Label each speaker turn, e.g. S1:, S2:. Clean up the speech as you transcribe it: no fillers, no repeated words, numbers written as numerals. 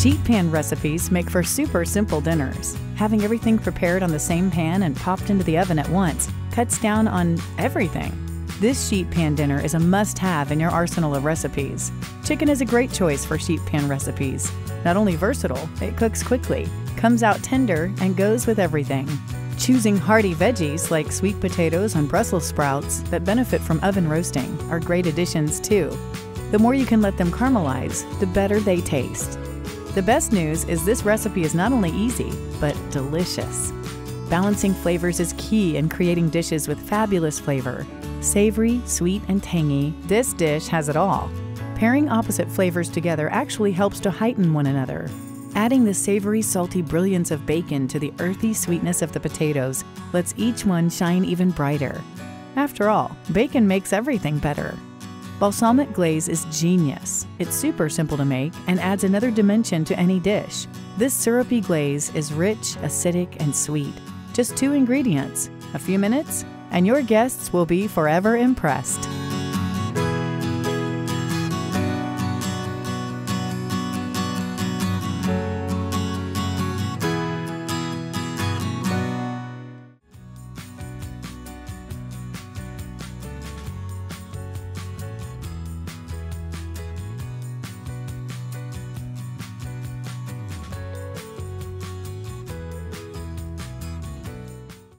S1: Sheet pan recipes make for super simple dinners. Having everything prepared on the same pan and popped into the oven at once cuts down on everything. This sheet pan dinner is a must-have in your arsenal of recipes. Chicken is a great choice for sheet pan recipes. Not only versatile, it cooks quickly, comes out tender, and goes with everything. Choosing hearty veggies like sweet potatoes and Brussels sprouts that benefit from oven roasting are great additions too. The more you can let them caramelize, the better they taste. The best news is this recipe is not only easy, but delicious. Balancing flavors is key in creating dishes with fabulous flavor. Savory, sweet, and tangy, this dish has it all. Pairing opposite flavors together actually helps to heighten one another. Adding the savory, salty brilliance of bacon to the earthy sweetness of the potatoes lets each one shine even brighter. After all, bacon makes everything better. Balsamic glaze is genius. It's super simple to make and adds another dimension to any dish. This syrupy glaze is rich, acidic, and sweet. Just 2 ingredients, a few minutes, and your guests will be forever impressed.